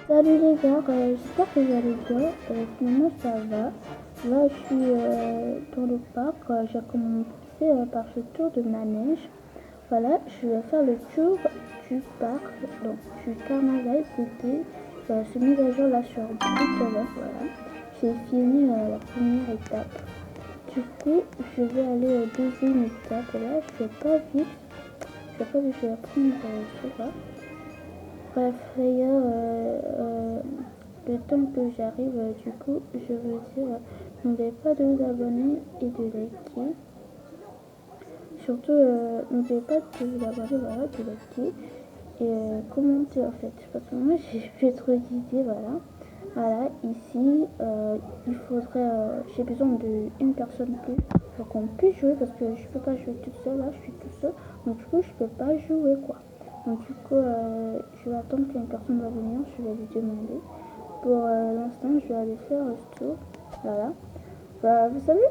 Salut les gars, j'espère que vous allez bien. Finalement ça va. Là je suis dans le parc, j'ai commencé par ce tour de manège. Voilà, je vais faire le tour du parc, donc du carnaval d'été. Je suis mise à jour là sur Brookhaven, voilà. J'ai fini la première étape. Du coup, je vais aller au deuxième étape. Là, je vais pas vite. Je vais prendre ça. Bref, les gars, le temps que j'arrive, du coup, je veux dire, n'oubliez pas de vous abonner et de liker. Surtout, n'oubliez pas de vous abonner, voilà, de liker et commenter en fait. Parce que moi, j'ai fait trop d'idées, voilà. Voilà, ici, il faudrait, j'ai besoin d'une personne plus pour qu'on puisse jouer parce que je peux pas jouer toute seule, là, je suis toute seule. Donc du coup, je peux pas jouer, quoi. Donc du coup, je vais attendre qu'une personne va venir, je vais lui demander. Pour l'instant, je vais aller faire ce tour. Voilà. Bah, vous savez,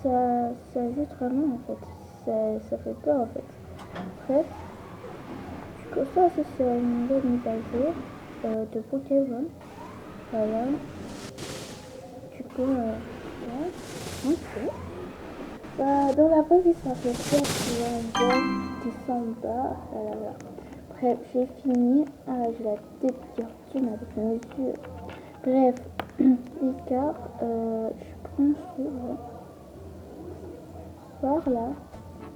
ça ajoute vraiment en fait. Ça fait peur en fait. Bref, du coup, ça aussi c'est une nouvelle mise à jour de Brookhaven. Voilà. Du coup, ouais. Ok. Bah, dans la vraie vie, ça fait peur que on voit qui sont en bas. Voilà. Bref, j'ai fini. Ah, j'ai la tête qui retourne avec mes yeux. Bref, les gars, je prends par là.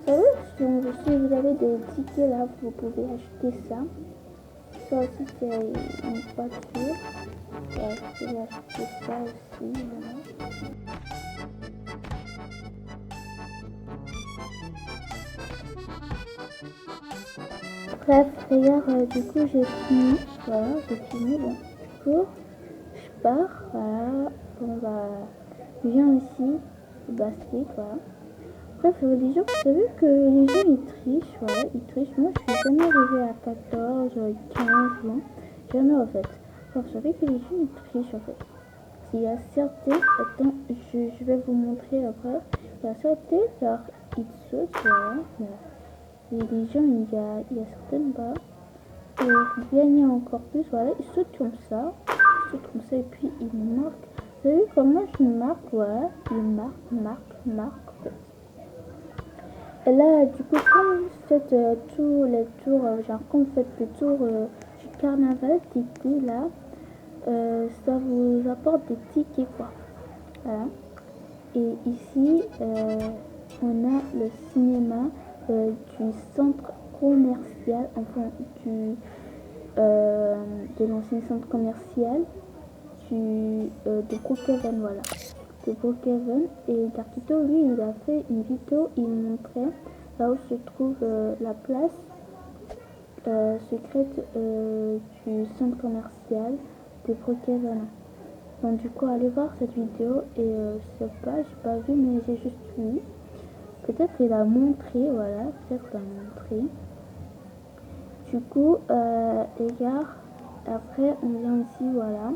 Vous savez, si vous avez des tickets là, vous pouvez acheter ça. Ça aussi, c'est une voiture. Je vais acheter ça aussi. Voilà. Bref, les gars, du coup, j'ai fini. Voilà, j'ai fini. Bon, du coup, je pars. Voilà. Bon, bah, je viens aussi au basket. Voilà. Bref, les gens, vous savez que les gens ils trichent, voilà, ils trichent. Moi, je suis jamais arrivée à 14, 15 ans, jamais en fait. Alors, vous savez que les gens ils trichent en fait. Il y a certains, attends, je vais vous montrer après. Il y a certains, genre, ils sautent, voilà. Et les gens, il y a certaines pas. Et pour gagner encore plus, voilà, ils sautent comme ça. Et puis ils marquent. Vous savez comment je marque, voilà, ils marquent. Et là, du coup, quand vous faites tous les tours, genre quand vous faites le tour du carnaval d'été, là, ça vous apporte des tickets, quoi. Voilà. Et ici, on a le cinéma du centre commercial, enfin, de l'ancien centre commercial de Brookhaven, voilà. De Brookhaven. Et Darkito, lui, il a fait une vidéo, il montrait là où se trouve la place secrète du centre commercial de Brookhaven. Donc du coup, allez voir cette vidéo et je sais pas, j'ai pas vu, mais j'ai juste vu. Peut-être qu'il a montré, voilà, peut-être qu'il a montré. Du coup, les gars, après on vient ici, voilà.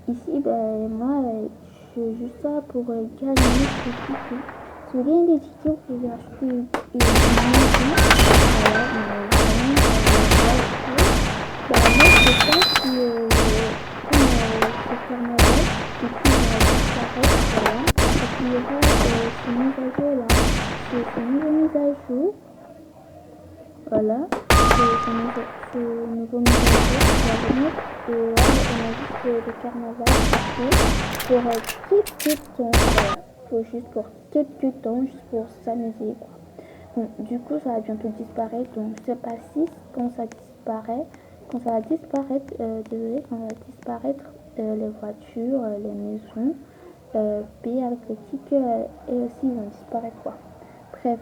Ici, ben, moi, je fais juste ça pour gagner des tickets. Si vous gagnez des tickets, vous pouvez acheter une maison. Voilà, bah, moi, je sais pas si, comme c'est carnaval, et puis disparaître, voilà. Et puis il y aura ce mise à jour là. C'est une nouvelle mise à jour. Voilà. Ce nouveau mise à jour qui va venir. Et là, on a juste le carnaval pour quelques temps. Voilà. Pour quelques temps, juste pour s'amuser, quoi. Bon, du coup, ça va bientôt disparaître. Donc, je sais pas si quand ça disparaît, désolé, quand ça va disparaître, les voitures, les maisons, payées avec les tickets, et aussi ils vont disparaître, quoi. Bref,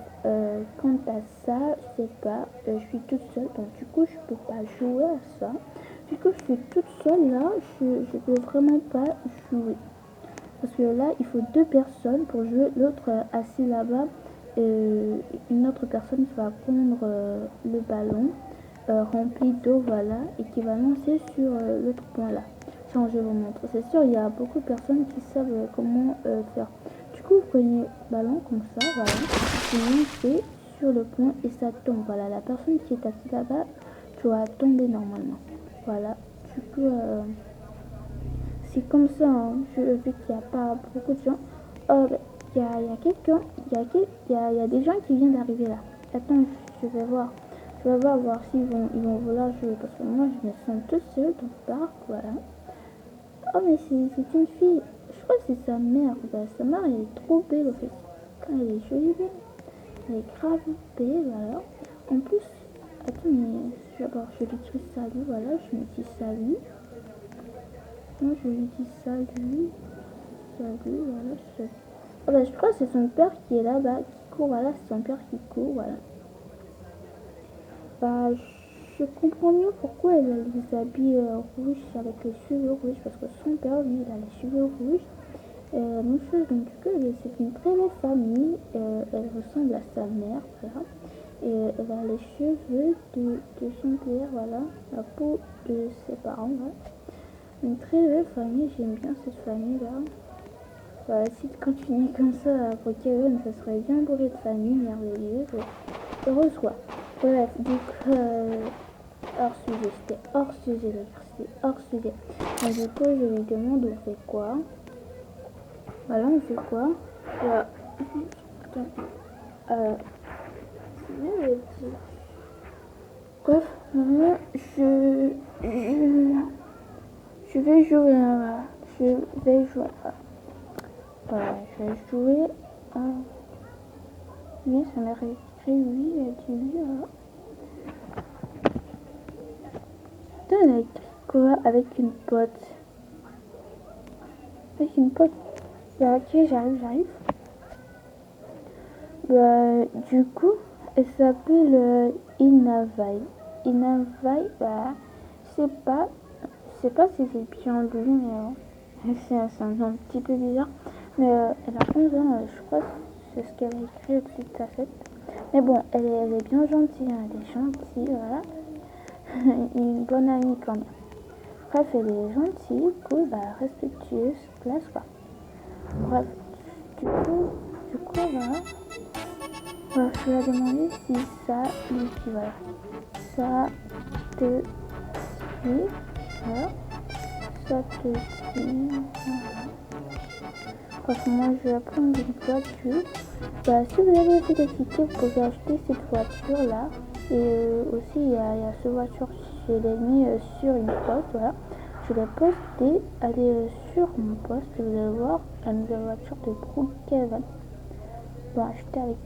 quant à ça, je sais pas, je suis toute seule, donc du coup, je peux pas jouer à ça. Du coup, je suis toute seule là, je peux vraiment pas jouer. Parce que là, il faut deux personnes pour jouer, l'autre assis là-bas. Une autre personne qui va prendre le ballon rempli d'eau, voilà, et qui va lancer sur l'autre point là. Tiens, je vous montre. C'est sûr, il y a beaucoup de personnes qui savent comment faire. Du coup, vous prenez le ballon comme ça, voilà, vous lancez sur le point et ça tombe. Voilà, la personne qui est assise là-bas doit tomber normalement. Voilà, du coup, c'est comme ça, hein. Vu qu'il n'y a pas beaucoup de gens. Oh, bah, il y a quelqu'un, il y a des gens qui viennent d'arriver là. Attends, je vais voir. Je vais voir s'ils vont vouloir jouer. Parce que moi, je me sens toute seule dans le parc, voilà. Oh, mais c'est une fille. Je crois que c'est sa mère. Bah, sa mère, elle est trop belle, en fait. Quand elle est jolie, belle. Elle est grave belle, voilà. En plus, attends, mais d'abord, je lui dis salut, voilà. Je me dis salut. Moi, je lui dis salut. Salut, voilà. Oh, bah, je crois que c'est son père qui est là-bas, qui court, voilà. C'est son père qui court, voilà. Bah, je comprends mieux pourquoi elle a les habits rouges avec les cheveux rouges. Parce que son père, lui, il a les cheveux rouges. Même chose, donc du coup, c'est une très belle famille. Elle ressemble à sa mère, voilà. Et elle a les cheveux de son père, voilà. La peau de ses parents, voilà. Une très belle famille, j'aime bien cette famille-là. Voilà, si tu continues comme ça pour Kevin, ça serait bien bourré de famille merveilleuse. Heureusement. Bref, donc, hors sujet, c'était hors sujet, c'était hors sujet. Donc, du coup, je lui demande on fait quoi. Voilà, on fait quoi. Attends. Bref, je vais jouer. Voilà, je vais jouer. Oui, ça m'a écrit oui, elle a dit oui. Putain, elle a écrit quoi avec une pote? Avec une pote. Bah, ok, j'arrive. Bah, du coup, elle s'appelle Inavai. Inavai, bah, je sais pas si c'est bien lu, mais c'est un nom un petit peu bizarre. Mais elle a 11 ans, je crois que c'est ce qu'elle a écrit au-dessus de sa tête. Mais bon, elle est bien gentille, hein, elle est gentille, voilà. Une bonne amie quand même. Bref, elle est gentille, cool, bah, respectueuse, classe quoi. Bref, du coup, voilà. Bref, je lui ai demandé si ça lui dit, voilà. Ça te dit, voilà. Ça te dit, voilà. Bref, moi je vais prendre une voiture. Bah, si vous avez aussi des tickets, vous pouvez acheter cette voiture là. Et aussi, il y a cette voiture, je l'ai mis sur une poste, voilà. Je l'ai posté, elle est sur mon poste, vous allez voir, la nouvelle voiture de Brookhaven. Bon, acheter avec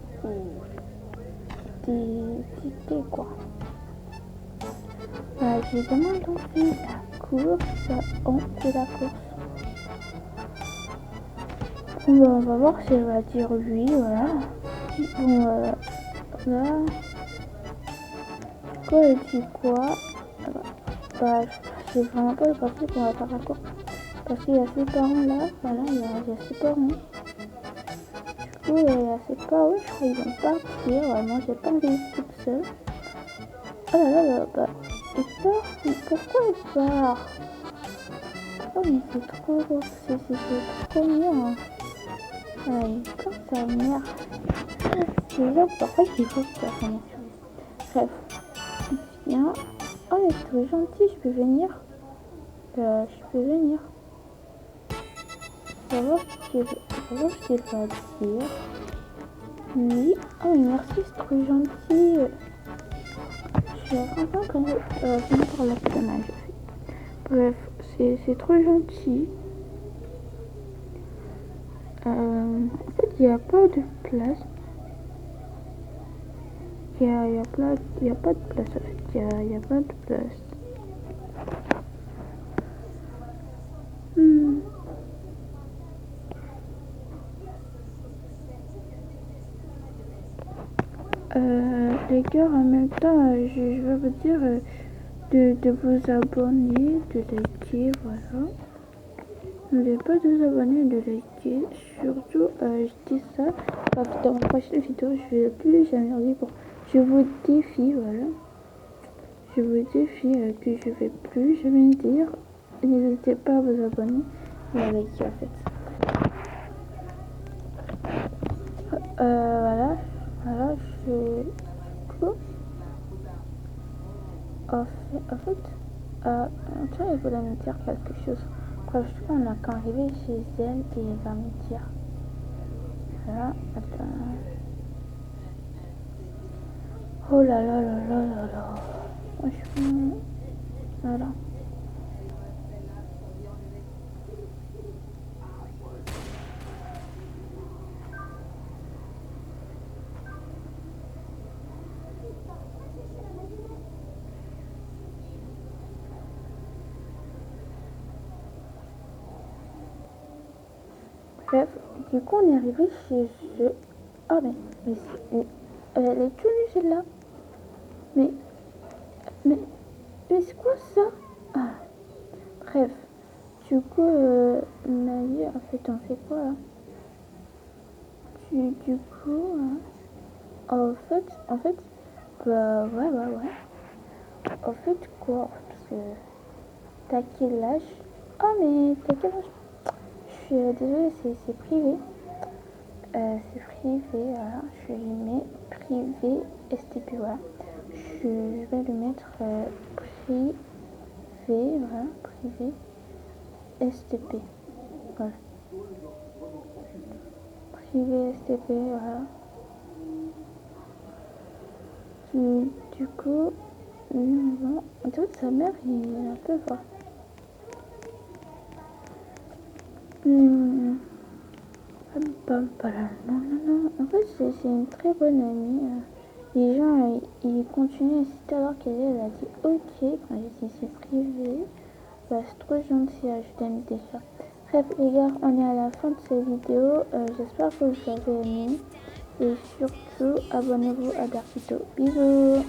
des tickets quoi. Voilà, je lui demande donc la course, on fait la course. Bon, bah, on va voir si elle va dire oui, voilà. Bon, là. Quoi, elle dit quoi? Bah, je sais vraiment pas passer qu'on va faire la course. Parce qu'il y a ses parents là, voilà, il y a ses parents. Du coup, il y a ses parents, je crois qu'ils vont partir. Ouais, moi, j'ai pas envie d'être toute seule. Oh là là, bah, il part. Mais pourquoi il part? Oh, mais c'est trop mignon. Il part sa mère. C'est là, pourquoi il faut que ça commence. Bref, viens. Oh, elle est trop gentille, je peux venir. Je peux venir. On va voir ce qu'elle va dire. Oui. Oh, mais merci, c'est trop gentil. Je suis vraiment quand même venir par la dommage. Bref, c'est trop gentil. En fait, il n'y a pas de place. Il n'y a pas de place en fait. Il n'y a pas de place. Les gars, en même temps, je veux vous dire de vous abonner, de liker, voilà. N'oubliez pas de vous abonner, de liker. Surtout, je dis ça, dans ma prochaine vidéo, je vais plus jamais dire bon. Je vous défie, voilà. Je vous défie que je vais plus jamais dire. N'hésitez pas à vous abonner et à liker en fait. Voilà, je... En fait, tiens, il voulait me dire quelque chose. Bref, je crois qu'on a qu'à arriver chez elle et elle va me dire. Voilà, attends. Oh là là là là là là. Franchement, voilà. Bref, du coup, on est arrivé chez eux. Ah, mais elle est toute nue celle-là. Mais, mais, mais c'est quoi ça? Ah, bref. Du coup, Naïe, en fait, on fait quoi là? Du coup, en fait, bah, ouais. En fait, quoi? Parce que t'as quel âge? Ah, mais t'as quel âge? Je suis désolée, c'est privé. C'est privé, voilà. Je lui mets privé STP, voilà. Je vais lui mettre privé, voilà, privé STP. Voilà. Privé STP, voilà. Du coup, on dirait que sa mère, il est un peu fort. Non. En fait, c'est une très bonne amie. Les gens, ils continuent à insister alors qu'elle a dit ok quand j'ai dit c'est privé. Bah, c'est trop gentil, je t'aime déjà. Bref, les gars, on est à la fin de cette vidéo. J'espère que vous avez aimé. Et surtout, abonnez-vous à Darkito. Bisous!